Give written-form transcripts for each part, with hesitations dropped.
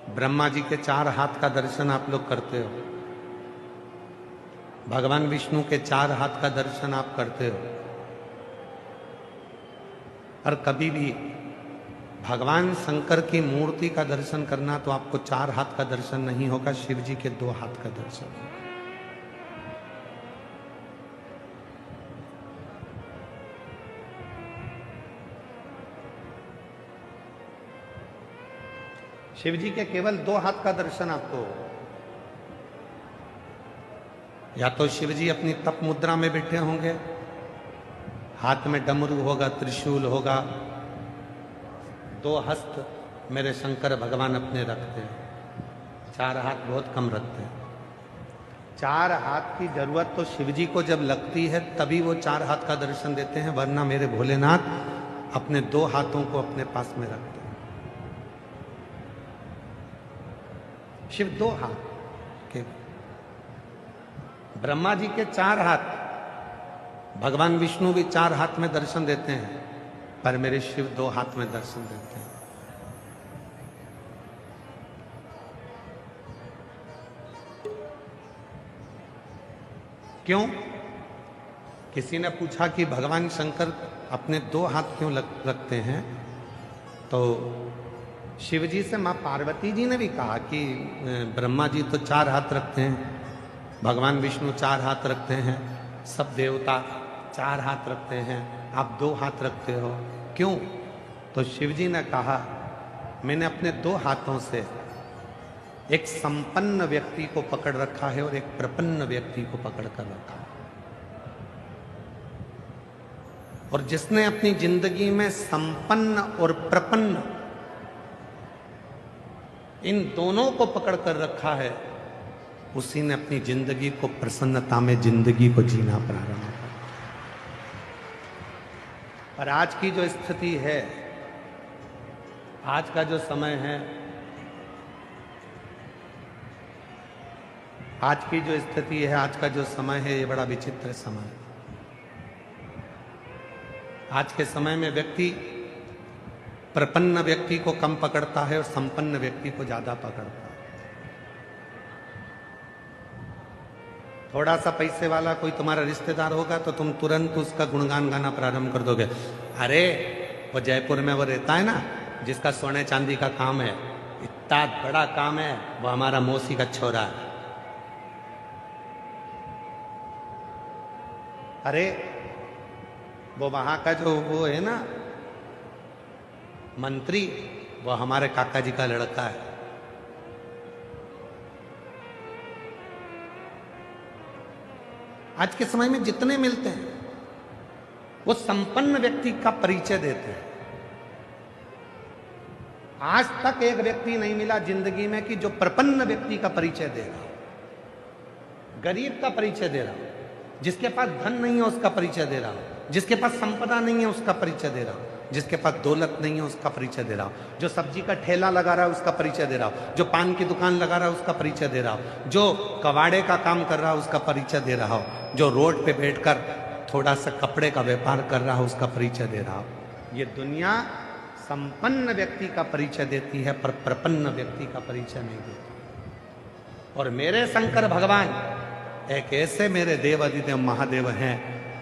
ब्रह्मा जी के 4 हाथ का दर्शन आप लोग करते हो, भगवान विष्णु के 4 हाथ का दर्शन आप करते हो, और कभी भी भगवान शंकर की मूर्ति का दर्शन करना तो आपको 4 हाथ का दर्शन नहीं होगा, शिव जी के 2 हाथ का दर्शन होगा। शिव जी के केवल 2 हाथ का दर्शन आपको, या तो शिव जी अपनी तप मुद्रा में बैठे होंगे, हाथ में डमरू होगा, त्रिशूल होगा, 2 हस्त मेरे शंकर भगवान अपने रखते हैं, 4 हाथ बहुत कम रखते हैं। 4 हाथ की जरूरत तो शिव जी को जब लगती है तभी वो 4 हाथ का दर्शन देते हैं, वरना मेरे भोलेनाथ अपने 2 हाथों को अपने पास में रखते हैं। शिव 2 हाथ के, ब्रह्मा जी के 4 हाथ, भगवान विष्णु भी 4 हाथ में दर्शन देते हैं, पर मेरे शिव 2 हाथ में दर्शन देते हैं। क्यों? किसी ने पूछा कि भगवान शंकर अपने 2 हाथ क्यों रखते हैं, तो शिव जी से मां पार्वती जी ने भी कहा कि ब्रह्मा जी तो 4 हाथ रखते हैं, भगवान विष्णु 4 हाथ रखते हैं, सब देवता 4 हाथ रखते हैं, आप 2 हाथ रखते हो, क्यों? तो शिव जी ने कहा, मैंने अपने 2 हाथों से एक संपन्न व्यक्ति को पकड़ रखा है और एक प्रपन्न व्यक्ति को पकड़ कर रखा है। और जिसने अपनी जिंदगी में संपन्न और प्रपन्न इन दोनों को पकड़ कर रखा है, उसी ने अपनी जिंदगी को प्रसन्नता में जिंदगी को जीना प्रारंभ किया। पर आज की जो स्थिति है, आज का जो समय है, आज की जो स्थिति है, आज का जो समय है, ये बड़ा विचित्र समय है। आज के समय में व्यक्ति प्रपन्न व्यक्ति को कम पकड़ता है और संपन्न व्यक्ति को ज्यादा पकड़ता है। थोड़ा सा पैसे वाला कोई तुम्हारा रिश्तेदार होगा तो तुम तुरंत उसका गुणगान गाना प्रारंभ कर दोगे। अरे वो जयपुर में वो रहता है ना, जिसका सोने चांदी का काम है, इतना बड़ा काम है, वो हमारा मौसी का छोरा है। अरे वो वहां का जो वो है ना मंत्री, वो हमारे काका जी का लड़का है। आज के समय में जितने मिलते हैं वो संपन्न व्यक्ति का परिचय देते हैं। आज तक एक व्यक्ति नहीं मिला जिंदगी में कि जो प्रपन्न व्यक्ति का परिचय दे रहा हो, गरीब का परिचय दे रहा हो, जिसके पास धन नहीं है उसका परिचय दे रहा हो, जिसके पास संपदा नहीं है उसका परिचय दे रहा हो, जिसके पास दौलत नहीं है उसका परिचय दे रहा हो, जो सब्जी का ठेला लगा रहा है उसका परिचय दे रहा हो, जो पान की दुकान लगा रहा है उसका परिचय दे रहा हो, जो कबाड़े का काम कर रहा है उसका परिचय दे रहा हो, जो रोड पे बैठकर थोड़ा सा कपड़े का व्यापार कर रहा हो उसका परिचय दे रहा हो। ये दुनिया संपन्न व्यक्ति का परिचय देती है पर प्रपन्न व्यक्ति का परिचय नहीं देती। और मेरे शंकर भगवान एक ऐसे मेरे देव अधिदेव महादेव हैं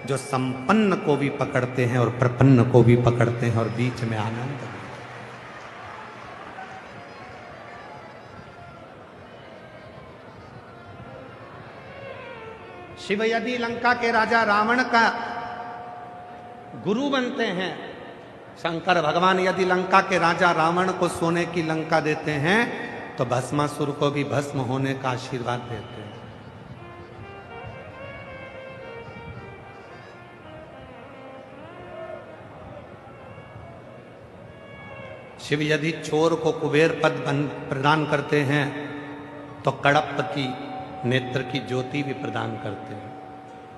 जो संपन्न को भी पकड़ते हैं और प्रपन्न को भी पकड़ते हैं और बीच में आनंद है। शिव यदि लंका के राजा रावण का गुरु बनते हैं, शंकर भगवान यदि लंका के राजा रावण को सोने की लंका देते हैं, तो भस्मासुर को भी भस्म होने का आशीर्वाद देते हैं। शिव यदि चोर को कुबेर पद प्रदान करते हैं, तो कड़प की नेत्र की ज्योति भी प्रदान करते हैं।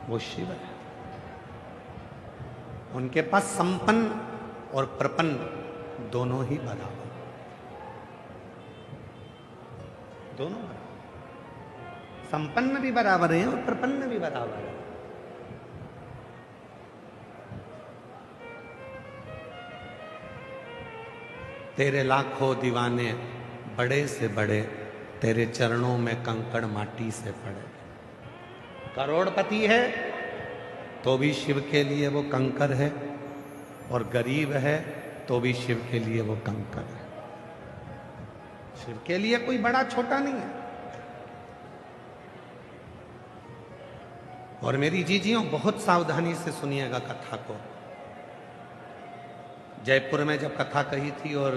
वो शिव है। उनके पास संपन्न और प्रपन्न दोनों ही बराबर, दोनों बराबर, संपन्न भी बराबर है और प्रपन्न भी बराबर है। तेरे लाखों दीवाने बड़े से बड़े तेरे चरणों में कंकड़ माटी से पड़े। करोड़पति है तो भी शिव के लिए वो कंकर है, और गरीब है तो भी शिव के लिए वो कंकर है। शिव के लिए कोई बड़ा छोटा नहीं है। और मेरी जीजियों, बहुत सावधानी से सुनिएगा कथा को। जयपुर में जब कथा कही थी और